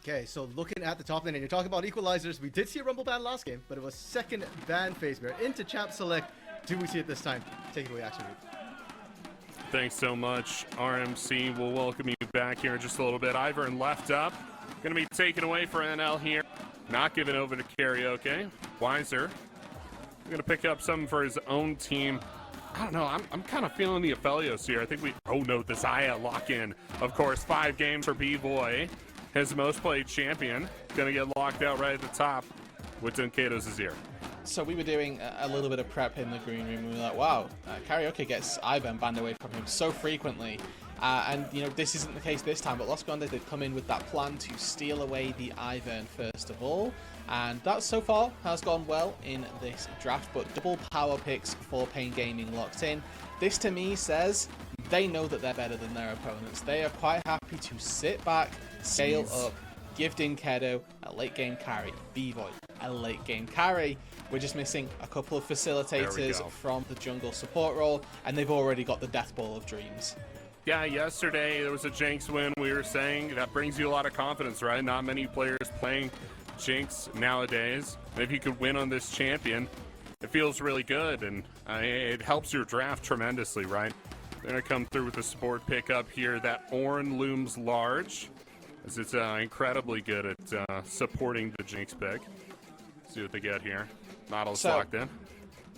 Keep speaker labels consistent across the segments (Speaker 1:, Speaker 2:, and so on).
Speaker 1: Okay, so looking at the top lane, and you're talking about equalizers, we did see a Rumble ban last game, but it was second ban phase. We're into Champ Select. Do we see it this time? Take it away, Action Reed.
Speaker 2: Thanks so much, RMC. We'll welcome you back here in just a little bit. Ivern left up. Going to be taken away for NL here. Not given over to Karaoke. Weiser going to pick up something for his own team. I don't know. I'm kind of feeling the Aphelios here. I think we... Oh, no. The Zaya lock-in. Of course, 5 games for B-Boy. His most played champion. Going to get locked out right at the top with Dunkato's Azir.
Speaker 3: So we were doing a little bit of prep in the green room. We were like, wow, Karaoke gets Ivern banned away from him so frequently. And, you know, this isn't the case this time, but Los Grandes did come in with that plan to steal away the Ivern first of all. And that, so far, has gone well in this draft, but double power picks for Pain Gaming locked in. This, to me, says they know that they're better than their opponents. They are quite happy to sit back, scale up, give Dinkedo a late game carry, B-Boy a late game carry. We're just missing a couple of facilitators from the jungle support role, and they've already got the Death Ball of Dreams.
Speaker 2: Yeah, yesterday there was a Jinx win. We were saying that brings you a lot of confidence, right? Not many players playing Jinx nowadays. And if you could win on this champion, it feels really good, and it helps your draft tremendously, right? They're going to come through with the support pickup here. That Ornn looms large, as it's incredibly good at supporting the Jinx pick. See what they get here. Model's locked in.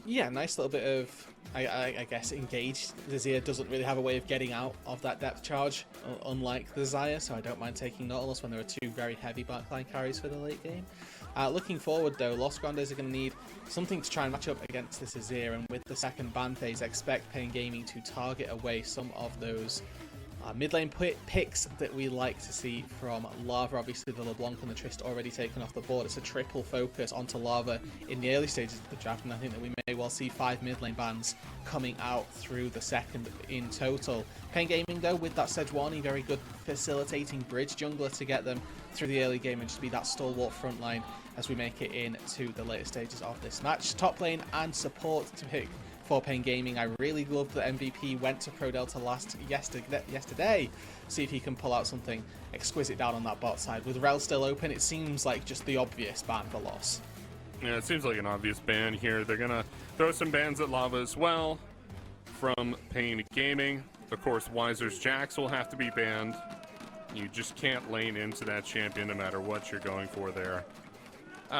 Speaker 3: Yeah, nice little bit of, I guess, engaged. The Zia doesn't really have a way of getting out of that depth charge, unlike the Zaya, so I don't mind taking Nautilus when there are 2 very heavy backline carries for the late game. Looking forward, though, Los Grandes are going to need something to try and match up against this Azir, and with the second ban phase, expect Pain Gaming to target away some of those mid lane picks that we like to see from Lava. Obviously, the LeBlanc and the Trist already taken off the board. It's a triple focus onto Lava in the early stages of the draft, and I think that we may well see 5 mid lane bans coming out through the second in total. Pain Gaming, though, with that Sejuani, very good facilitating bridge jungler to get them through the early game and just be that stalwart front line as we make it into the later stages of this match. Top lane and support to pick for Pain Gaming. I really love that MVP went to Pro Delta yesterday. See if he can pull out something exquisite down on that bot side. With Rel still open, it seems like just the obvious ban for loss.
Speaker 2: Yeah, it seems like an obvious ban here. They're going to throw some bans at Lava as well from Pain Gaming. Of course, Weiser's Jax will have to be banned. You just can't lane into that champion no matter what you're going for there.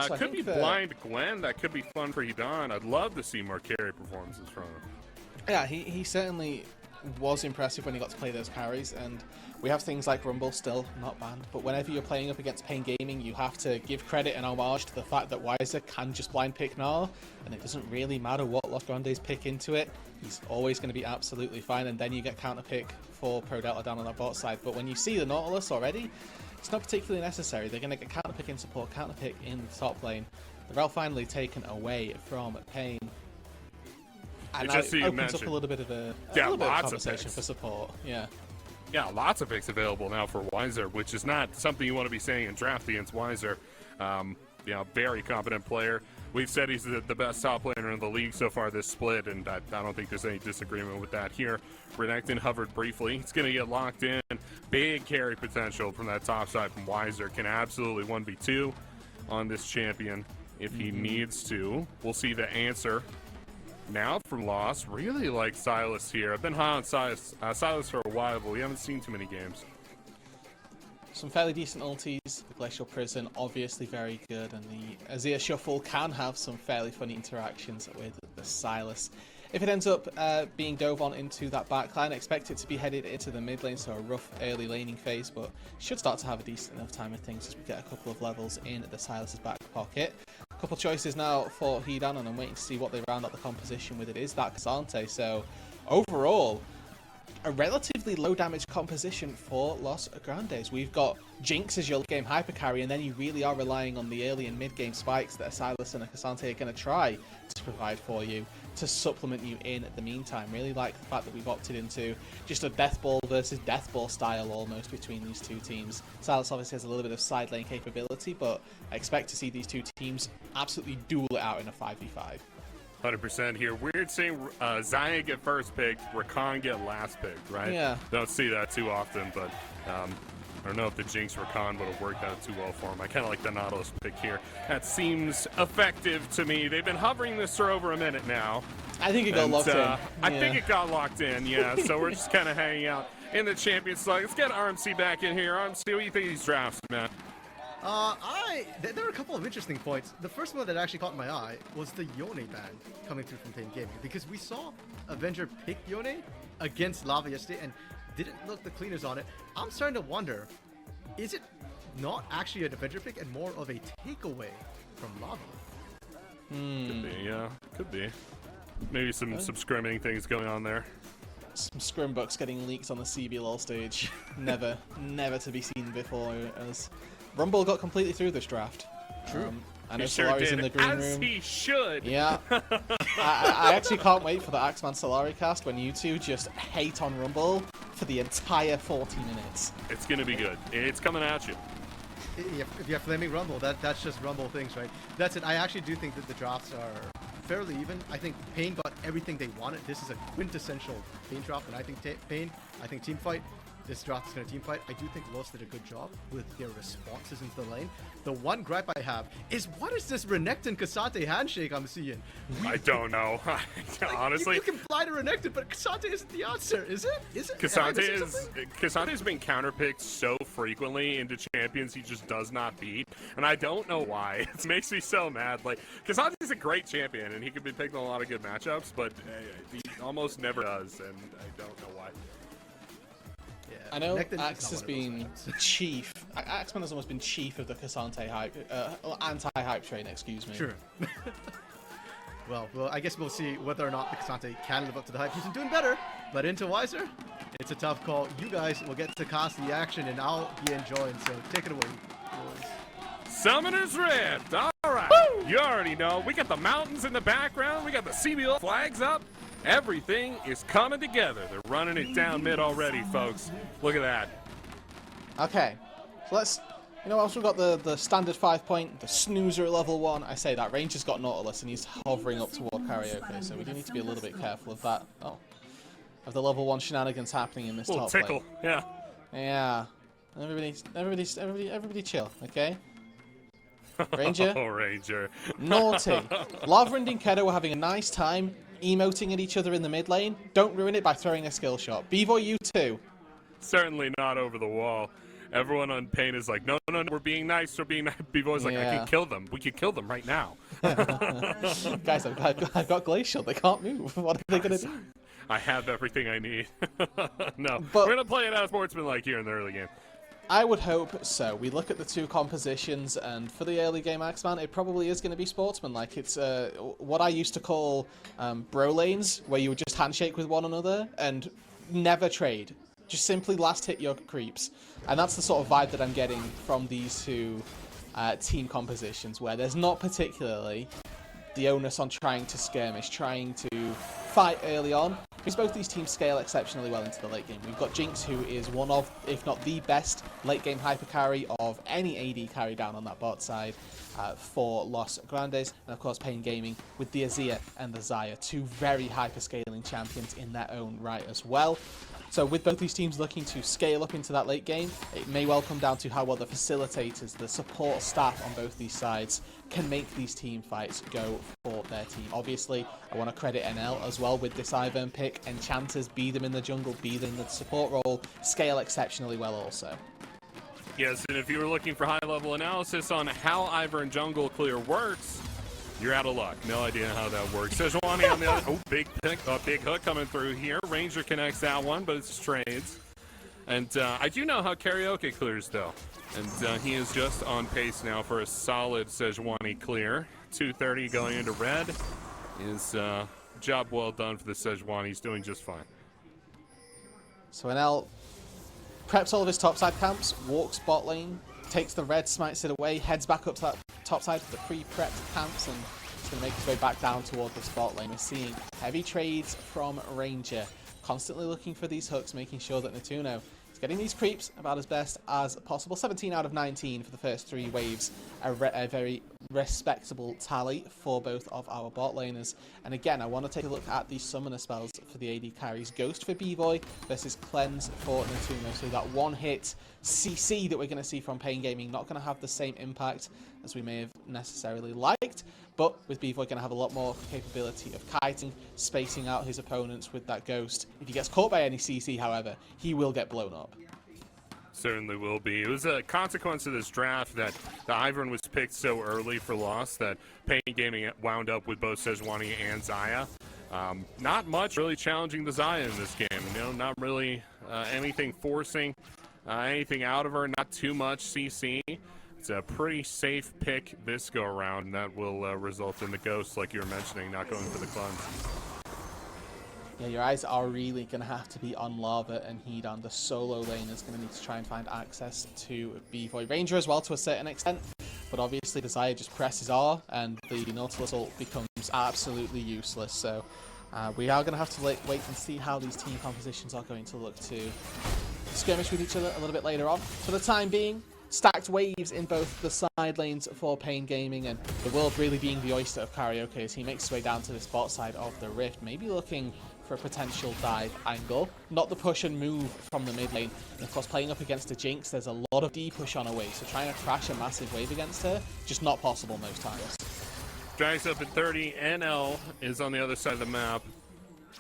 Speaker 3: So
Speaker 2: could be blind Gwen. That could be fun for Hidan. I'd love to see more carry performances from him.
Speaker 3: Yeah, he certainly was impressive when he got to play those carries, and we have things like Rumble still not banned, but whenever you're playing up against Pain Gaming, you have to give credit and homage to the fact that Weiser can just blind pick Gnar, and it doesn't really matter what Los Grandes pick into it. He's always going to be absolutely fine, and then you get counter pick for Pro Delta down on that bot side. But when you see the Nautilus already, it's not particularly necessary. They're going to get counter pick in support, counter pick in the top lane. The Rel finally taken away from Pain. And
Speaker 2: it
Speaker 3: opens up a little bit of a conversation for support. Yeah,
Speaker 2: lots of picks available now for Weiser, which is not something you want to be saying in draft against Weiser. Very competent player. We've said he's the best top player in the league so far this split, and I don't think there's any disagreement with that here. Renekton hovered briefly. He's going to get locked in. Big carry potential from that top side from Weiser. Can absolutely 1v2 on this champion if he needs to. We'll see the answer now from Lost. Really like Sylas here. I've been high on Sylas for a while, but we haven't seen too many games.
Speaker 3: Some fairly decent ultis. The Glacial Prison, obviously very good, and the Azir Shuffle can have some fairly funny interactions with the Sylas. If it ends up being dove on into that backline, expect it to be headed into the mid lane, so a rough early laning phase, but should start to have a decent enough time of things as we get a couple of levels in the Sylas's back pocket. A couple choices now for Hidan, and I'm waiting to see what they round out the composition with. It is that Cassante, so overall, a relatively low damage composition for Los Grandes. We've got Jinx as your late game hyper carry, and then you really are relying on the early and mid game spikes that a Sylas and a Cassante are going to try to provide for you to supplement you in the meantime. Really like the fact that we've opted into just a Death Ball versus Death Ball style almost between these two teams. Sylas obviously has a little bit of side lane capability, but I expect to see these two teams absolutely duel it out in a 5v5.
Speaker 2: 100% here. Weird seeing Zaya get first picked, Rakan get last picked, right?
Speaker 3: Yeah.
Speaker 2: Don't see that too often, but I don't know if the Jinx Rakan would have worked out too well for him. I kind of like the Nautilus pick here. That seems effective to me. They've been hovering this for over a minute now.
Speaker 3: I think it got locked in.
Speaker 2: I think it got locked in, yeah. So we're just kind of hanging out in the Champions slug. Let's get RMC back in here. RMC, what do you think of these drafts, man?
Speaker 1: There were a couple of interesting points. The first one that actually caught my eye was the Yone ban coming through from Pain Gaming, because we saw Avenger pick Yone against Lava yesterday and didn't look the cleaners on it. I'm starting to wonder, is it not actually an Avenger pick and more of a takeaway from Lava?
Speaker 2: Could be, yeah. Could be. Maybe some scrimming things going on there.
Speaker 3: Some scrim books getting leaked on the CBLOL stage. Never to be seen before, as Rumble got completely through this draft.
Speaker 1: True.
Speaker 3: I know
Speaker 2: Sure
Speaker 3: Solari's
Speaker 2: did,
Speaker 3: in the green
Speaker 2: as
Speaker 3: room.
Speaker 2: he should.
Speaker 3: Yeah. I actually can't wait for the Axeman Solari cast when you two just hate on Rumble for the entire 40 minutes.
Speaker 2: It's going to be good. It's coming at you.
Speaker 1: If you have Flaming Rumble, that's just Rumble things, right? That's it. I actually do think that the drafts are fairly even. I think Pain got everything they wanted. This is a quintessential Pain draft, and I think Pain, team fight. This draft is going to team fight. I do think Los did a good job with their responses into the lane. The one gripe I have is, what is this Renekton Cassante handshake I'm seeing?
Speaker 2: I don't know. Honestly,
Speaker 1: you can fly to Renekton, but Cassante isn't the answer, is it? Is it?
Speaker 2: Cassante's been counterpicked so frequently into champions he just does not beat, and I don't know why. It makes me so mad. Like, Cassante's a great champion, and he could be picked in a lot of good matchups, but he almost never does, and I don't know why.
Speaker 3: I know Axe has been chief. Axeman has almost been chief of the Cassante hype, anti-hype train, excuse me.
Speaker 1: Sure. well, I guess we'll see whether or not the Cassante can live up to the hype. He's been doing better, but into Weiser, it's a tough call. You guys will get to cast the action, and I'll be enjoying, so take it away, boys.
Speaker 2: Summoner's Rift! Alright, you already know. We got the mountains in the background, we got the CBLOL flags up. Everything is coming together. They're running it down mid already, folks. Look at that.
Speaker 3: Okay, so let's... You know, also we've got the standard 5-point, the snoozer at level 1. I say that. Ranger's got Nautilus and he's hovering up toward Karaoke, so we do need to be a little bit careful of that. Oh. Of the level 1 shenanigans happening in this top lane.
Speaker 2: Tickle, yeah.
Speaker 3: Yeah. Everybody chill, okay? Ranger.
Speaker 2: Oh, Ranger.
Speaker 3: Naughty. Lava and Dinkedo were having a nice time emoting at each other in the mid lane. Don't ruin it by throwing a skill shot. Bevoy, you too.
Speaker 2: Certainly not over the wall. Everyone on Pain is like, no, we're being nice, we're being nice. Bevoy's like, I can kill them. We could kill them right now.
Speaker 3: Guys, I've got Glacial. They can't move. What are they going to do?
Speaker 2: I have everything I need. No,
Speaker 3: but
Speaker 2: we're going to play it out sportsman-like here in the early game.
Speaker 3: I would hope so. We look at the two compositions, and for the early game Axeman, it probably is going to be sportsman-like. It's what I used to call bro lanes, where you would just handshake with one another and never trade. Just simply last hit your creeps. And that's the sort of vibe that I'm getting from these two team compositions, where there's not particularly the onus on trying to skirmish, trying to fight early on, because both these teams scale exceptionally well into the late game. We've got Jinx, who is one of, if not the best, late game hyper carry of any AD carry down on that bot side for Los Grandes, and of course Pain Gaming with the Azir and the Xayah, two very hyper scaling champions in their own right as well. So with both these teams looking to scale up into that late game, it may well come down to how well the facilitators, the support staff on both these sides can make these team fights go for their team. Obviously, I want to credit NL as well with this Ivern pick. Enchanters, be them in the jungle, be them in the support role, scale exceptionally well also.
Speaker 2: Yes, and if you were looking for high-level analysis on how Ivern jungle clear works, you're out of luck. No idea how that works. Sejuani on the other. Oh, big pick, big hook coming through here. Ranger connects that one, but it's trades. And I do know how Karaoke clears, though. And he is just on pace now for a solid Sejuani clear. 230 going into red is job well done for the Sejuani. He's doing just fine.
Speaker 3: So NL preps all of his topside camps, walks bot lane, takes the red, smites it away, heads back up to that top side of the pre-prepped camps, and it's going to make his way back down toward the spot lane. We're seeing heavy trades from Ranger, constantly looking for these hooks, making sure that Natuno is getting these creeps about as best as possible. 17 out of 19 for the first 3 waves. A very respectable tally for both of our bot laners. And again, I want to take a look at the summoner spells for the AD carries. Ghost for B-Boy versus Cleanse for Natuno. So that one hit CC that we're going to see from Pain Gaming, not going to have the same impact as we may have necessarily liked, but with B-Boy going to have a lot more capability of kiting, spacing out his opponents with that Ghost. If he gets caught by any CC, however, he will get blown up.
Speaker 2: Certainly will be. It was a consequence of this draft that the Ivern was picked so early for loss that Pain Gaming wound up with both Sejuani and Xayah. Not much really challenging the Xayah in this game. You know, not really anything forcing anything out of her. Not too much CC. It's a pretty safe pick this go around, and that will result in the Ghost, like you were mentioning, not going for the cleanse.
Speaker 3: Yeah, your eyes are really going to have to be on Lava and Hedon. The solo lane is going to need to try and find access to B-Boy. Ranger as well to a certain extent, but obviously the Xayah just presses R and the Nautilus ult becomes absolutely useless. So we are going to have to wait and see how these team compositions are going to look to skirmish with each other a little bit later on. For the time being, stacked waves in both the side lanes for Pain Gaming, and the world really being the oyster of Karaoke as he makes his way down to this bot side of the Rift, maybe looking for a potential dive angle. Not the push and move from the mid lane. And of course, playing up against a Jinx, there's a lot of D-push on her wave, so trying to crash a massive wave against her, just not possible most times.
Speaker 2: Drags up at 30. NL is on the other side of the map.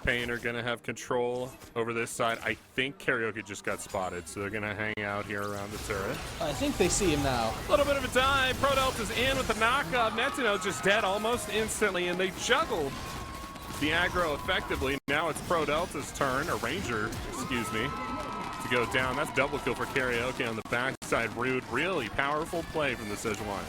Speaker 2: Pain are going to have control over this side. I think Karaoke just got spotted, so they're going to hang out here around the turret.
Speaker 3: I think they see him now.
Speaker 2: A little bit of a dive. Prodelta's in with the knockoff. Netino just dead almost instantly, and they juggled the aggro effectively. Now it's Prodelta's turn, or Ranger, excuse me, to go down. That's double kill for Karaoke on the backside. Rude, really powerful play from the Sejuani.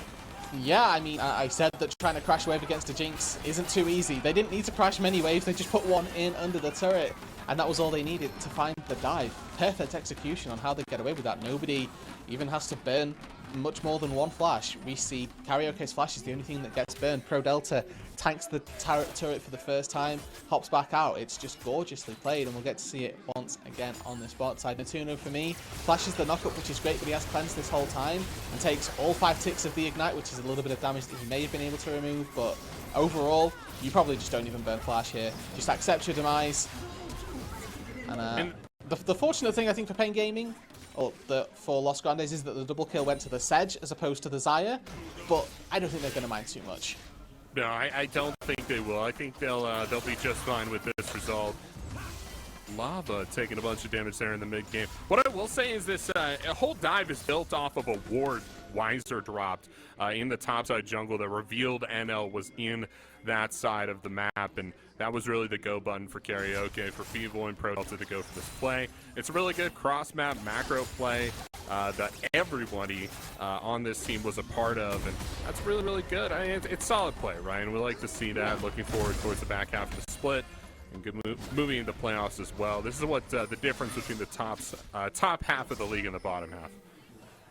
Speaker 3: Yeah, I mean, I said that trying to crash a wave against a Jinx isn't too easy. They didn't need to crash many waves, they just put one in under the turret, and that was all they needed to find the dive. Perfect execution on how they get away with that. Nobody even has to burn much more than one flash. We see Karaoke's flash is the only thing that gets burned. Prodelta tanks the turret for the first time, hops back out. It's just gorgeously played, and we'll get to see it once again on this bot side. Natuno, for me, flashes the knockup, which is great, but he has cleansed this whole time and takes all 5 ticks of the ignite, which is a little bit of damage that he may have been able to remove, but overall, you probably just don't even burn flash here. Just accept your demise. And the fortunate thing, I think, for Pain Gaming, or for Los Grandes, is that the double kill went to the Sedge as opposed to the Xayah, but I don't think they're going to mind too much.
Speaker 2: No, I don't think they will. I think they'll be just fine with this result. Lava taking a bunch of damage there in the mid game. What I will say is this a whole dive is built off of a ward Weiser dropped in the topside jungle that revealed NL was in that side of the map, and that was really the go button for Karaoke, for Feeble and Prodelta to go for this play. It's a really good cross-map macro play that everybody on this team was a part of, and that's really, really good. I mean, it's solid play, Ryan. We like to see that. Looking forward towards the back half of the split and good moving into playoffs as well. This is what the difference between the top half of the league and the bottom half.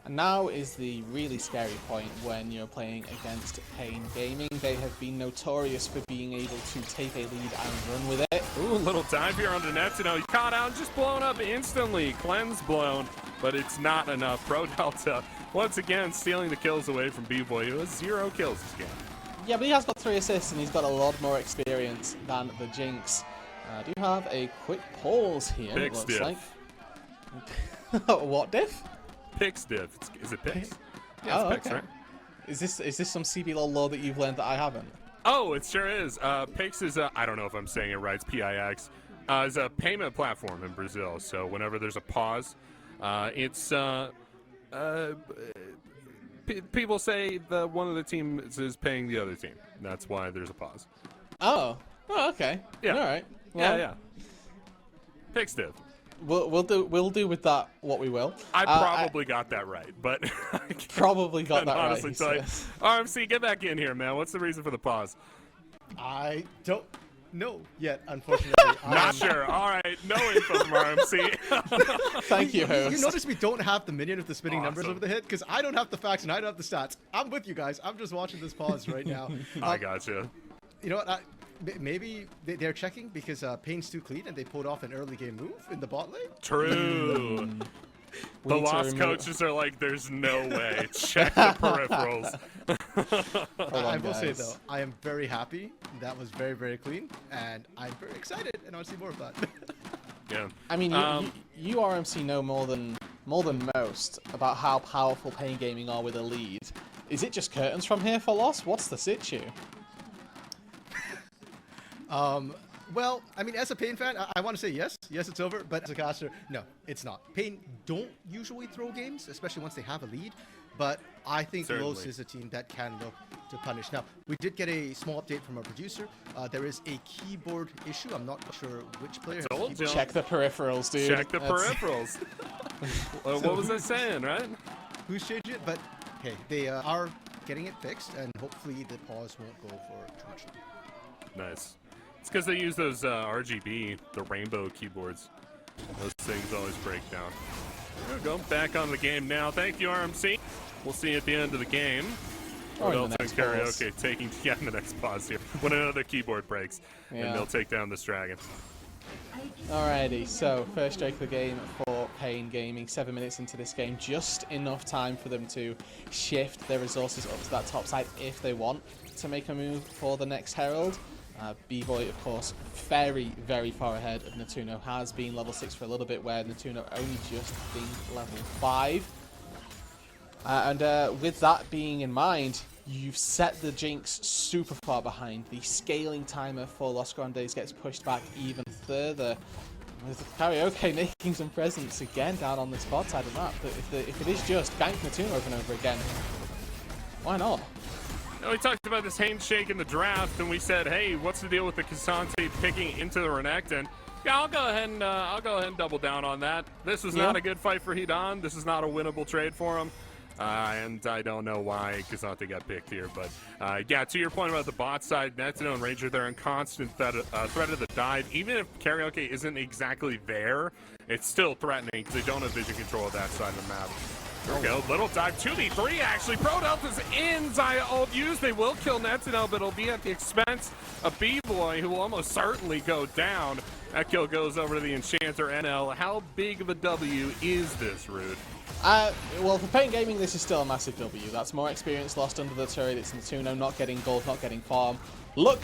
Speaker 3: And now is the really scary point when you're playing against Pain Gaming. They have been notorious for being able to take a lead and run with it.
Speaker 2: Ooh, a little dive here onto Netino. He caught out and just blown up instantly. Cleanse blown, but it's not enough. Prodelta, once again, stealing the kills away from B-Boy, who has 0 kills this game. Yeah,
Speaker 3: but he has got 3 assists, and he's got a lot more experience than the Jinx. I do have a quick pause here,
Speaker 2: Pix
Speaker 3: looks
Speaker 2: diff.
Speaker 3: like. What diff?
Speaker 2: Pix diff. Is it Pix? Yeah,
Speaker 3: Oh,
Speaker 2: it's Pix,
Speaker 3: okay.
Speaker 2: right?
Speaker 3: Is this some CBLOL lore that you've learned that I haven't?
Speaker 2: Oh, it sure is. Pix is I don't know if I'm saying it right. It's Pix. Is a payment platform in Brazil. So whenever there's a pause, it's people say the one of the teams is paying the other team. That's why there's a pause.
Speaker 3: Oh, okay.
Speaker 2: Yeah.
Speaker 3: All right. Well,
Speaker 2: Yeah. Pix diff.
Speaker 3: We'll do with that what we will.
Speaker 2: I probably got that right, but
Speaker 3: probably got that
Speaker 2: honestly
Speaker 3: right.
Speaker 2: tell you.
Speaker 3: Yes.
Speaker 2: RMC, get back in here, man. What's the reason for the pause?
Speaker 1: I don't know yet, unfortunately.
Speaker 2: Not sure. All right, no info from RMC.
Speaker 3: Thank you, host.
Speaker 1: You notice we don't have the minion of the spinning numbers
Speaker 2: Awesome.
Speaker 1: over the hit because I don't have the facts and I don't have the stats. I'm with you guys. I'm just watching this pause right now.
Speaker 2: I gotcha.
Speaker 1: You know what? Maybe they're checking because Pain's too clean and they pulled off an early game move in the bot lane.
Speaker 2: True. The Lost coaches are like, there's no way. Check the peripherals.
Speaker 1: I will say, though, I am very happy. That was very, very clean. And I'm very excited, and I want to see more of that.
Speaker 2: Yeah.
Speaker 3: I mean, you RMC know more than most about how powerful Pain Gaming are with a lead. Is it just curtains from here for Lost? What's the situ?
Speaker 1: Well, I mean, as a Pain fan, I want to say yes. Yes, it's over. But as a caster, no, it's not. Pain don't usually throw games, especially once they have a lead. But I think Los is a team that can look to punish. Now, we did get a small update from our producer. There is a keyboard issue. I'm not sure which player has the keyboard.
Speaker 3: Check the peripherals, dude.
Speaker 2: Check the peripherals. What was I saying, right?
Speaker 1: Who's changed it? But, hey, they are getting it fixed, and hopefully the pause won't go for too much time.
Speaker 2: Nice. It's because they use those RGB, the rainbow keyboards. Those things always break down. There we go. Back on the game now. Thank you, RMC. We'll see you at the end of the game. Adults and Karaoke taking in the next pause here when another keyboard breaks, and they'll take down this dragon.
Speaker 3: Alrighty, so first strike of the game for Pain Gaming. 7 minutes into this game, just enough time for them to shift their resources up to that top side if they want to make a move for the next Herald. B-Boy, of course, very, very far ahead of Natuno. Has been level 6 for a little bit, where Natuno only just been level 5. And with that being in mind, you've set the Jinx super far behind. The scaling timer for Los Grandes gets pushed back even further. With Karaoke making some presence again down on this bot side of the map. But if it is just gank Natuno over and over again, why not?
Speaker 2: We talked about this handshake in the draft, and we said, "Hey, what's the deal with the K'Sante picking into the Renekton?" Yeah, I'll go ahead and double down on that. This was not a good fight for Hidan. This is not a winnable trade for him, and I don't know why K'Sante got picked here. But yeah, to your point about the bot side, Netuno and Ranger, they're in constant threat of the dive. Even if Karaoke isn't exactly there, it's still threatening because they don't have vision control of that side of the map. There we go, little dive, 2v3 actually. Pro Delta's in, Zaya ult used. They will kill Netuno, but it'll be at the expense of B-Boy, who will almost certainly go down. That kill goes over to the Enchanter NL. How big of a W is this, Rude?
Speaker 3: Well, for Pain Gaming, this is still a massive W. That's more experience lost under the turret. It's Natuno not getting gold, not getting farm. Look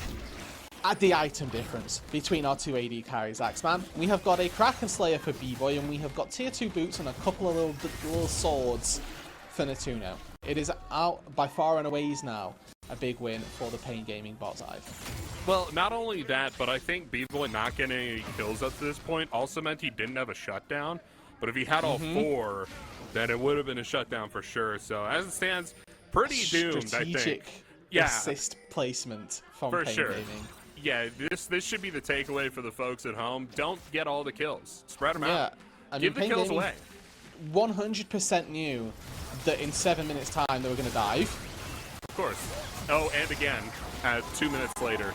Speaker 3: at the item difference between our two AD carries, Axeman. We have got a Kraken Slayer for B-Boy, and we have got tier 2 boots and a couple of little swords for Natuno. It is out by far and away now a big win for the Pain Gaming bot side.
Speaker 2: Well, not only that, but I think B-Boy not getting any kills up to this point also meant he didn't have a shutdown. But if he had all 4, then it would have been a shutdown for sure. So as it stands, pretty doomed, I think.
Speaker 3: Assist placement from Pain Gaming.
Speaker 2: Yeah, this should be the takeaway for the folks at home. Don't get all the kills. Spread them out.
Speaker 3: I mean,
Speaker 2: Give the kills away.
Speaker 3: 100% knew that in 7 minutes' time they were going to dive.
Speaker 2: Of course. Oh, and again, 2 minutes later.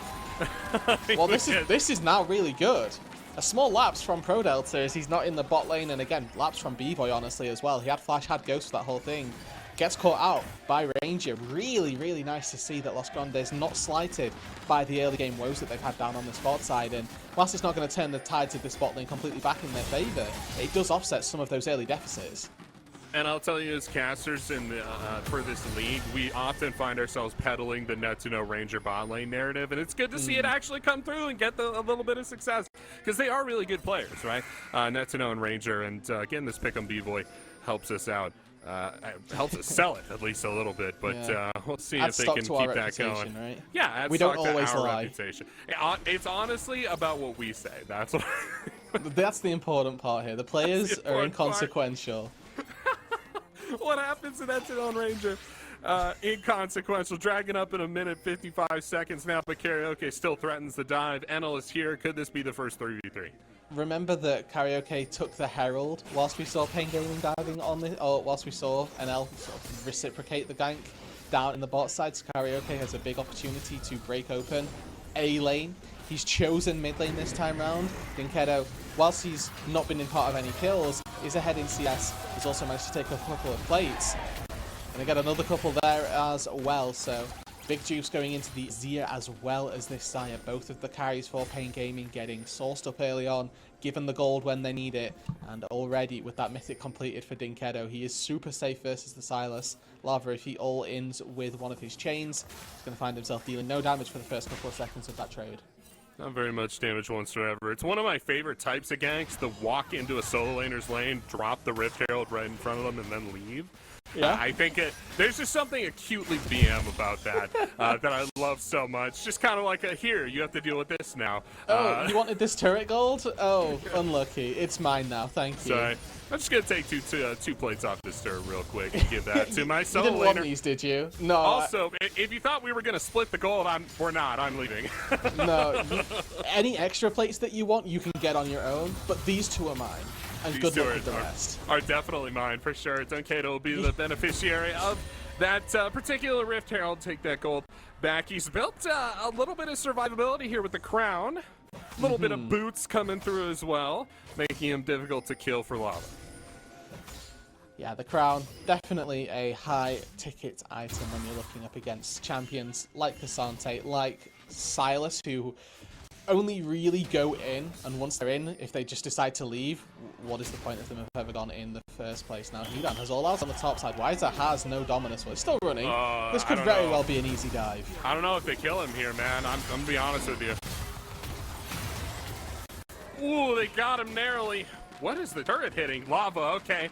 Speaker 3: Well, this is now really good. A small lapse from Pro Delta as he's not in the bot lane, and again, lapse from B-Boy, honestly, as well. He had Flash, had Ghost for that whole thing. Gets caught out by Ranger. Really, really nice to see that Los Grandes not slighted by the early game woes that they've had down on the spot side. And whilst it's not going to turn the tides of this bot lane completely back in their favor, it does offset some of those early deficits.
Speaker 2: And I'll tell you, as casters for this league, we often find ourselves peddling the Netuno Ranger bot lane narrative, and it's good to see it actually come through and get a little bit of success, because they are really good players, right? Netuno and Ranger, and again, this pick on B-Boy helps us out. Helps us sell it at least a little bit, but we'll see if they can keep that going. Right? Yeah,
Speaker 3: we don't always lie.
Speaker 2: Reputation. It's honestly about what we say. That's what
Speaker 3: that's the important part here. The players are inconsequential.
Speaker 2: What happens to that on Ranger? Inconsequential. Dragging up in 1 minute 55 seconds now, but Karaoke still threatens the dive. Enel is here. Could this be the first 3v3?
Speaker 3: Remember that Karaoke took the Herald whilst we saw Pain Gaming diving on the, or whilst we saw NL sort of reciprocate the gank down in the bot side. So Karaoke has a big opportunity to break open A lane. He's chosen mid lane this time round. Dinkedo, whilst he's not been in part of any kills, is ahead in CS. He's also managed to take a couple of plates. And again, another couple there as well. So Big juice going into the Zia as well as this Xayah. Both of the carries for Pain Gaming getting sourced up early on, given the gold when they need it, and already with that mythic completed for Dinkedo, he is super safe versus the Silas. Lava, if he all-ins with one of his chains, he's going to find himself dealing no damage for the first couple of seconds of that trade.
Speaker 2: Not very much damage whatsoever. It's one of my favorite types of ganks, to walk into a solo laner's lane, drop the Rift Herald right in front of them, and then leave.
Speaker 3: Yeah.
Speaker 2: I think there's just something acutely BM about that that I love so much. Just kind of like here, you have to deal with this now.
Speaker 3: Oh, you wanted this turret gold? Oh, unlucky. It's mine now, thank you.
Speaker 2: Sorry. I'm just going to take two plates off this turret real quick and give that to my solo
Speaker 3: You didn't want
Speaker 2: laner.
Speaker 3: these, did you? No.
Speaker 2: Also, if you thought we were going to split the gold, we're not. I'm leaving.
Speaker 3: No. Any extra plates that you want, you can get on your own, but these two are mine. And
Speaker 2: These
Speaker 3: good
Speaker 2: two
Speaker 3: luck with the rest.
Speaker 2: are definitely mine for sure. Dinkedo will be the beneficiary of that particular Rift Herald. Take that gold back. He's built a little bit of survivability here with the crown. A little bit of boots coming through as well, making him difficult to kill for Lava.
Speaker 3: Yeah, the crown, definitely a high-ticket item when you're looking up against champions like Cassante, like Silas, who only really go in, and once they're in, if they just decide to leave, what is the point of them have ever gone in the first place? Now, Hidan has all out on the top side. Wiser has no Dominus, but it's still running. This could very well be an easy dive.
Speaker 2: I don't know if they kill him here, man. I'm going to be honest with you. Ooh, they got him narrowly. What is the turret hitting? Lava, okay.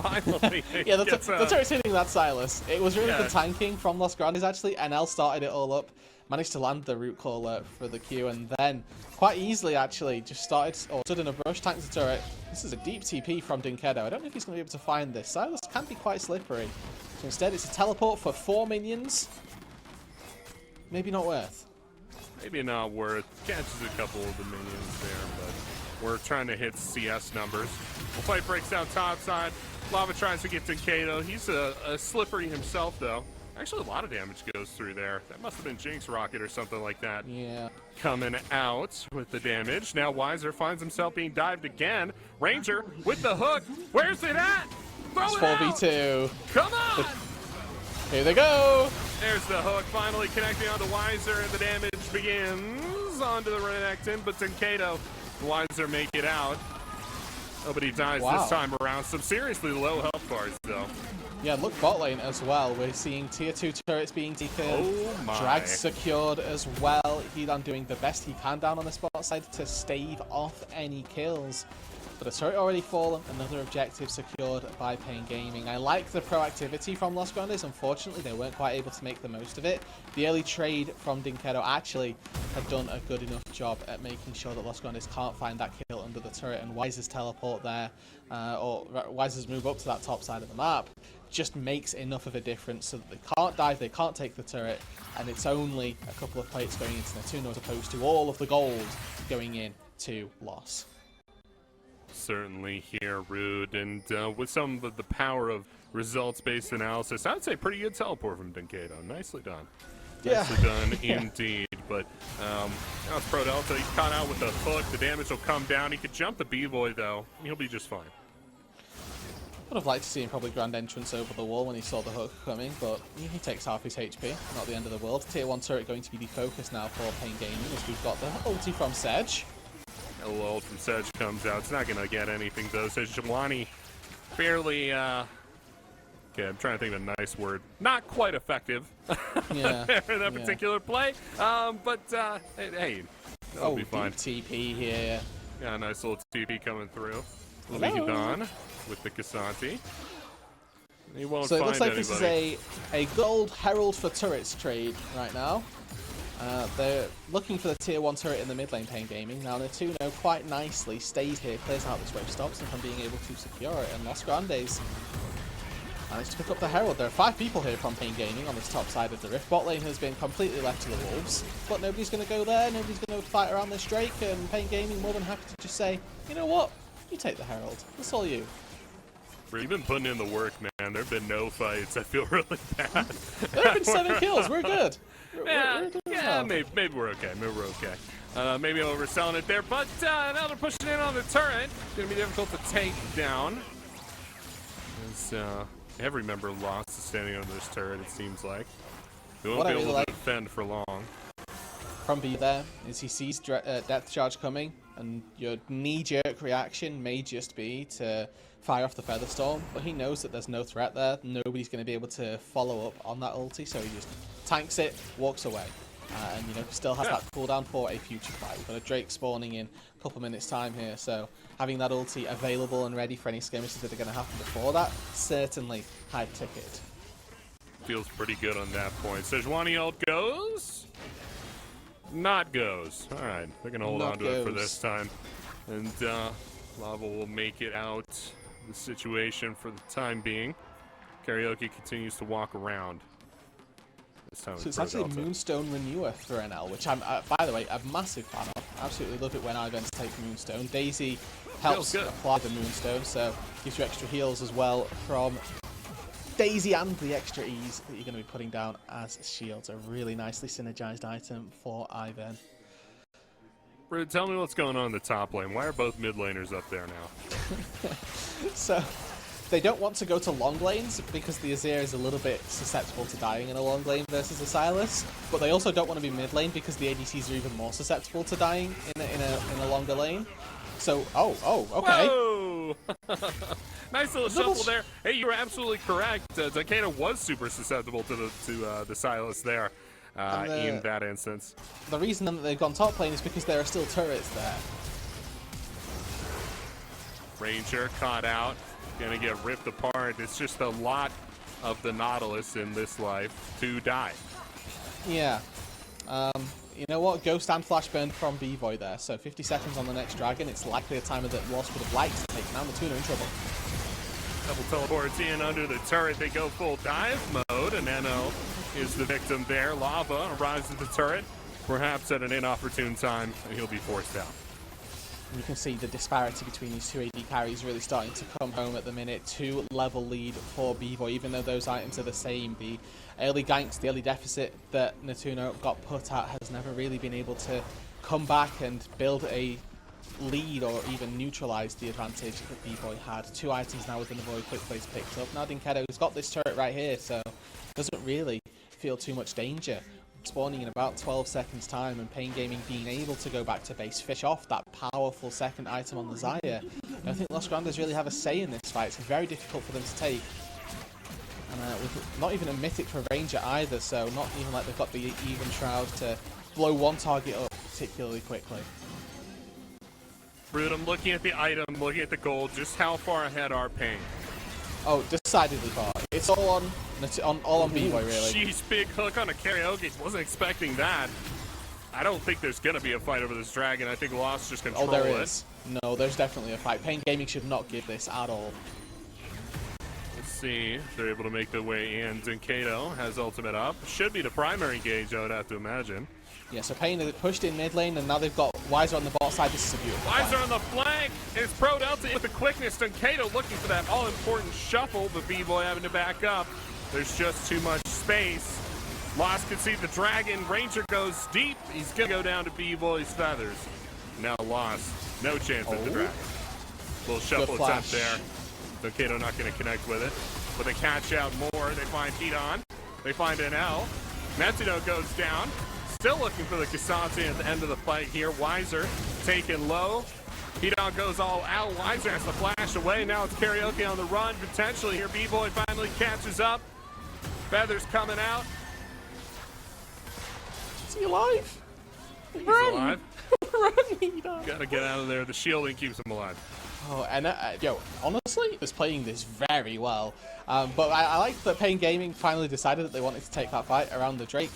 Speaker 2: Finally.
Speaker 3: Yeah, the turret's hitting that Silas. It was really good tanking from Los Grandes, actually. NL started it all up. Managed to land the root caller for the Q, and then quite easily actually just stood in a brush, tanked the turret. This is a deep TP from Dinkedo. I don't know if he's going to be able to find this. Silas can be quite slippery. So instead it's a teleport for 4 minions. Maybe not worth.
Speaker 2: Maybe not worth. Catches a couple of the minions there, but we're trying to hit CS numbers. The fight breaks down top side. Lava tries to get Dinkedo. He's a slippery himself, though. Actually, a lot of damage goes through there. That must have been Jinx Rocket or something like that.
Speaker 3: Yeah.
Speaker 2: Coming out with the damage. Now Weiser finds himself being dived again. Ranger with the hook. Where's it at? Throw
Speaker 3: It's
Speaker 2: it
Speaker 3: 4v2.
Speaker 2: out. Come on!
Speaker 3: Here they go.
Speaker 2: There's the hook finally connecting onto Weiser, and the damage begins onto the Renekton, but Dinkedo and Weiser make it out. Nobody dies this time around. Some seriously low health bars, though.
Speaker 3: Yeah, look bot lane as well. We're seeing tier 2 turrets being taken.
Speaker 2: Oh my.
Speaker 3: Drags secured as well. Hidan doing the best he can down on the spot side to stave off any kills. But a turret already fallen, another objective secured by Pain Gaming. I like the proactivity from Los Grandes. Unfortunately, they weren't quite able to make the most of it. The early trade from Dinkedo actually had done a good enough job at making sure that Los Grandes can't find that kill under the turret, and Wiser's teleport there, or Wiser's move up to that top side of the map, just makes enough of a difference so that they can't dive, they can't take the turret, and it's only a couple of plates going into Netuno as opposed to all of the gold going in to Loss.
Speaker 2: Certainly here, Rude, and with some of the power of results-based analysis, I would say pretty good teleport from Dinkedo. Nicely done. Nicely done indeed. But now it's Pro Delta. He's caught out with the hook. The damage will come down. He could jump the B-Boy, though. He'll be just fine.
Speaker 3: Would have liked to see him probably grand entrance over the wall when he saw the hook coming, but he takes half his HP. Not the end of the world. Tier 1 turret going to be the focus now for Pain Gaming as we've got the ulti from Sedge.
Speaker 2: A little ult from Sedge comes out. It's not going to get anything, though. Sejuani fairly, okay, I'm trying to think of a nice word. Not quite effective
Speaker 3: Yeah,
Speaker 2: in that particular play. But, hey, that'll be fine.
Speaker 3: TP here.
Speaker 2: Yeah, nice little TP coming through. Hidan with the Cassante. He won't
Speaker 3: So it
Speaker 2: find
Speaker 3: looks like
Speaker 2: anybody.
Speaker 3: this is a gold Herald for turrets trade right now. They're looking for the tier 1 turret in the mid lane, Pain Gaming. Now Netuno quite nicely stays here, clears out this wave, stops them from being able to secure it, and Los Grandes managed to pick up the Herald. There are 5 people here from Pain Gaming on this top side of the Rift. Bot lane has been completely left to the wolves, but nobody's going to go there, nobody's going to fight around this Drake, and Pain Gaming more than happy to just say, you know what, you take the Herald, it's all you.
Speaker 2: We've been putting in the work, man. There have been no fights. I feel really bad.
Speaker 3: There have been 7 kills, we're good.
Speaker 2: Maybe we're okay. Maybe we're okay. Maybe overselling it there, but now they're pushing in on the turret. It's going to be difficult to take down. As every member lost is standing under this turret, it seems like. We won't
Speaker 3: What I
Speaker 2: be able
Speaker 3: really
Speaker 2: to
Speaker 3: like
Speaker 2: defend for long.
Speaker 3: from B there is he sees depth charge coming, and your knee-jerk reaction may just be to fire off the Feather Storm, but he knows that there's no threat there. Nobody's going to be able to follow up on that ulti, so he just tanks it, walks away, and you know still has that cooldown for a future fight. We've got a Drake spawning in a couple minutes time here, so having that ulti available and ready for any skirmishes that are going to happen before that, certainly high ticket.
Speaker 2: Feels pretty good on that point. Sejuani ult goes. Not goes. All right, they're gonna hold on to it for this time, and Lava will make it out the situation for the time being. Karaoke continues to walk around. This time
Speaker 3: So it's actually Moonstone Renewer for NL, which I'm, by the way, a massive fan of. Absolutely love it when Ivens take Moonstone. Daisy helps apply the Moonstone, so gives you extra heals as well from Daisy and the extra ease that you're going to be putting down as shields. A really nicely synergized item for Ivan.
Speaker 2: Bro, tell me what's going on in the top lane. Why are both mid laners up there now?
Speaker 3: So they don't want to go to long lanes because the Azir is a little bit susceptible to dying in a long lane versus a Sylas, but they also don't want to be mid lane because the ADCs are even more susceptible to dying in a longer lane. So, okay.
Speaker 2: Whoa! Nice little shuffle there. Hey, you were absolutely correct. Takeda was super susceptible to the Sylas there in that instance.
Speaker 3: The reason that they've gone top lane is because there are still turrets there.
Speaker 2: Ranger caught out, gonna get ripped apart. It's just a lot of the Nautilus in this life to die.
Speaker 3: Yeah. You know what? Ghost and Flash burn from B-Boy there. So 50 seconds on the next dragon. It's likely a timer that Lost would have liked to take. Now Natuna in trouble.
Speaker 2: Double teleports in under the turret. They go full dive mode, and Eno is the victim there. Lava arrives at the turret, perhaps at an inopportune time, and he'll be forced out.
Speaker 3: You can see the disparity between these two AD carries really starting to come home at the minute. 2-level lead for B-Boy, even though those items are the same. The early ganks, the early deficit that Natuna got put at has never really been able to come back and build a lead or even neutralize the advantage that B-Boy had. 2 items now within the very quick place picked up. Now Dinkedo's got this turret right here, so doesn't really feel too much danger. Spawning in about 12 seconds time, and Pain Gaming being able to go back to base, fish off that powerful second item on the Xayah. I think Los Grandes really have a say in this fight. It's very difficult for them to take. And with not even a mythic for Ranger either, so not even like they've got the even shroud to blow one target up particularly quickly.
Speaker 2: Brood, I'm looking at the item, looking at the gold. Just how far ahead are Pain?
Speaker 3: Oh, decidedly far. It's all on B-Boy, really.
Speaker 2: Jeez, big hook on a Karaoke. Wasn't expecting that. I don't think there's going to be a fight over this dragon. I think Lost just control it.
Speaker 3: Oh, there is. No, there's definitely a fight. Pain Gaming should not give this at all.
Speaker 2: Let's see if they're able to make their way in. Dinkedo has ultimate up. Should be the primary engage, I would have to imagine.
Speaker 3: Yeah, so Pain is pushed in mid lane, and now they've got Wiser on the bot side. This is a beautiful
Speaker 2: Wiser on the flank. It's Pro Delta with the quickness. Dinkedo looking for that all-important shuffle, but B-Boy having to back up. There's just too much space. Lost can see the dragon. Ranger goes deep. He's going to go down to B-Boy's feathers. Now Lost. No chance at the dragon. Little shuffle attempt there. Dinkedo not going to connect with it. But they catch out more. They find Hedon. They find NL. Metsuno goes down. Still looking for the Cassante at the end of the fight here. Wiser taken low. Hedon goes all out. Wiser has to flash away. Now it's Karaoke on the run. Potentially here. B-Boy finally catches up. Feathers coming out.
Speaker 3: Is he alive?
Speaker 2: He's alive.
Speaker 3: Run, Hedon.
Speaker 2: Gotta get out of there. The shielding keeps him alive.
Speaker 3: Oh, and yo, honestly, he was playing this very well. But I like that Pain Gaming finally decided that they wanted to take that fight around the Drake.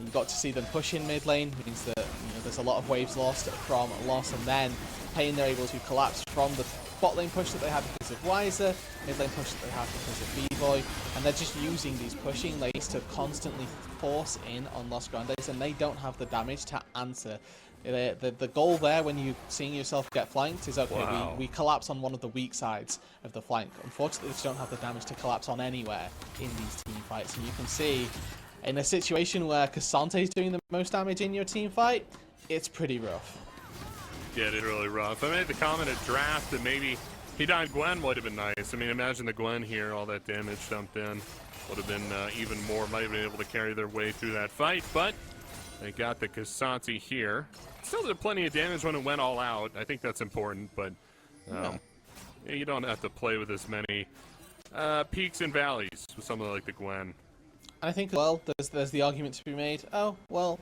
Speaker 3: You got to see them push in mid lane, which means that there's a lot of waves lost from Lost, and then Pain they're able to collapse from the bot lane push that they had because of Wiser, mid lane push that they had because of B-Boy, and they're just using these pushing lanes to constantly force in on Los Grandes, and they don't have the damage to answer. The goal there when you're seeing yourself get flanked is, okay, we collapse on one of the weak sides of the flank. Unfortunately, they just don't have the damage to collapse on anywhere in these team fights, and you can see in a situation where Cassante is doing the most damage in your team fight, it's pretty rough.
Speaker 2: Yeah, it is really rough. I made the comment at draft that maybe Hedon Gwen would have been nice. I mean, imagine the Gwen here, all that damage dumped in. Would have been even more, might have been able to carry their way through that fight, but they got the Kasanti here. Still did plenty of damage when it went all out. I think that's important, but you don't have to play with as many peaks and valleys with something like the Gwen.
Speaker 3: I think, well, there's the argument to be made. Oh, well,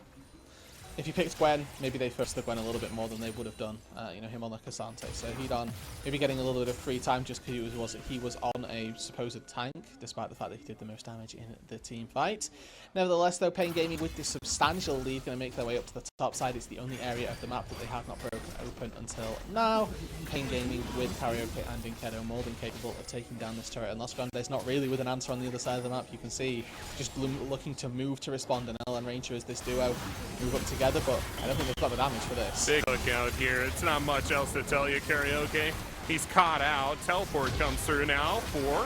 Speaker 3: if you picked Gwen, maybe they first the Gwen a little bit more than they would have done, you know, him on the Cassante. So he'd on maybe getting a little bit of free time just because he was on a supposed tank, despite the fact that he did the most damage in the team fight. Nevertheless, though, Pain Gaming with this substantial lead going to make their way up to the top side. It's the only area of the map that they have not broken open until now. Pain Gaming with Karaoke and Inkedo more than capable of taking down this turret. And Los Grandes not really with an answer on the other side of the map. You can see just looking to move to respond. And L and Ranger as this duo move up together, but I don't think they've got the damage for this.
Speaker 2: Big look out here. It's not much else to tell you, Karaoke. He's caught out. Teleport comes through now for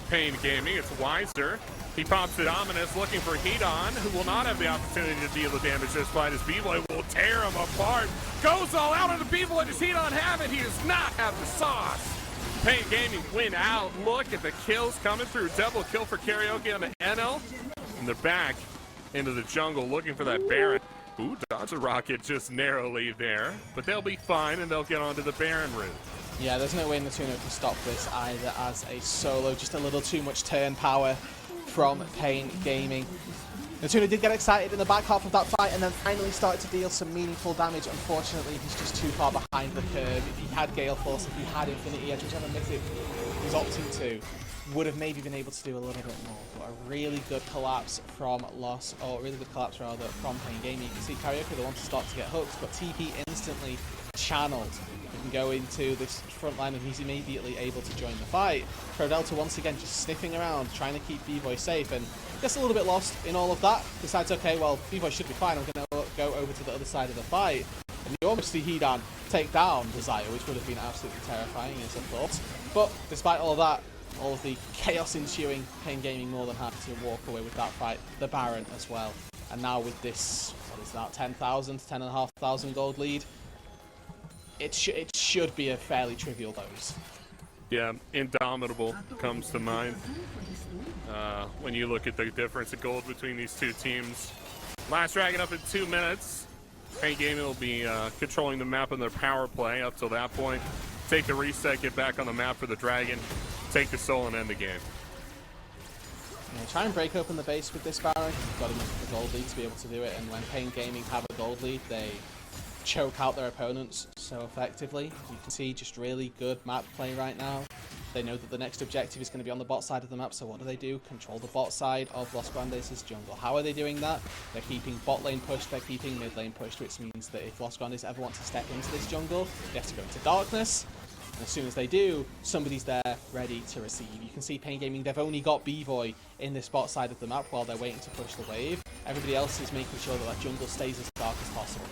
Speaker 2: Pain Gaming. It's Weiser. He pops it Ominous, looking for Hedon, who will not have the opportunity to deal the damage this fight as B-Boy will tear him apart. Goes all out on the B-Boy. Does Hedon have it? He does not have the sauce. Pain Gaming win out. Look at the kills coming through. Double kill for Karaoke on the NL. And they're back into the jungle looking for that Baron. Ooh, dodge a rocket just narrowly there. But they'll be fine and they'll get onto the Baron route.
Speaker 3: Yeah, there's no way Natuno can stop this either as a solo. Just a little too much turn power from Pain Gaming. Natuno did get excited in the back half of that fight and then finally started to deal some meaningful damage. Unfortunately, he's just too far behind the curve. If he had Gale Force, if he had Infinity Edge, whichever mythic he was opting to, would have maybe been able to do a little bit more. But a really good collapse from Loss, or a really good collapse rather, from Pain Gaming. You can see Karaoke, the one to start to get hooked, but TP instantly channeled. He can go into this front line and he's immediately able to join the fight. Pro Delta once again just sniffing around, trying to keep B-Boy safe, and gets a little bit lost in all of that. Decides, okay, well, B-Boy should be fine. I'm going to go over to the other side of the fight. And you almost see Hedon take down Desire, which would have been absolutely terrifying as a thought. But despite all of that, all of the chaos ensuing, Pain Gaming more than happy to walk away with that fight. The Baron as well. And now with this, what is that, 10,000, 10,500 gold lead, it should be a fairly trivial lose.
Speaker 2: Yeah, Indomitable comes to mind when you look at the difference of gold between these two teams. Last Dragon up in 2 minutes. Pain Gaming will be controlling the map on their power play up till that point. Take the reset, get back on the map for the Dragon, take the soul and end the game.
Speaker 3: Yeah, try and break open the base with this Baron. You've got enough of the gold lead to be able to do it, and when Pain Gaming have a gold lead, they choke out their opponents so effectively. You can see just really good map play right now. They know that the next objective is going to be on the bot side of the map, so what do? Control the bot side of Los Grandes' jungle. How are they doing that? They're keeping bot lane pushed, they're keeping mid lane pushed, which means that if Los Grandes ever want to step into this jungle, they have to go into darkness. And as soon as they do, somebody's there ready to receive. You can see Pain Gaming, they've only got B-Boy in this bot side of the map while they're waiting to push the wave. Everybody else is making sure that that jungle stays as dark as possible.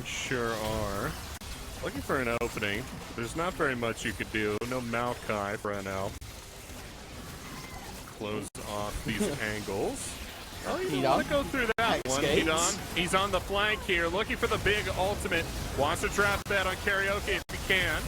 Speaker 2: Sure are. Looking for an opening. There's not very much you could do. No Maokai for NL. Close off these angles. Oh, you don't want to go through that one. He's on the flank here, looking for the big ultimate. Wants to trap that on Karaoke if he can.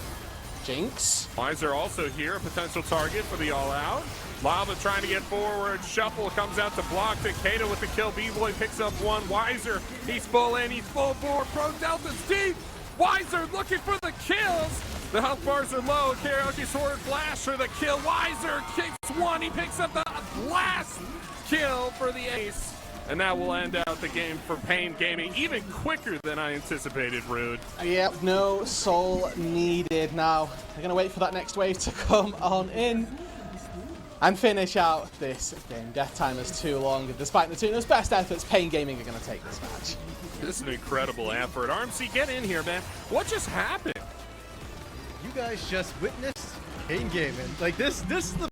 Speaker 3: Jinx.
Speaker 2: Weiser also here, a potential target for the all-out. Lava trying to get forward. Shuffle comes out to block. Takeda with the kill. B-Boy picks up one. Weiser, he's full in. He's full forward. Pro Delta's deep. Weiser looking for the kills. The health bars are low. Karaoke Sword Flash for the kill. Weiser kicks one. He picks up the last kill for the ace. And that will end out the game for Pain Gaming even quicker than I anticipated, Rude.
Speaker 3: Yep, no soul needed now. They're going to wait for that next wave to come on in and finish out this game. Death time is too long. Despite Natuno's best efforts, Pain Gaming are going to take this match.
Speaker 2: This is an incredible effort. RMC, get in here, man. What just happened?
Speaker 1: You guys just witnessed Pain Gaming. Like this is the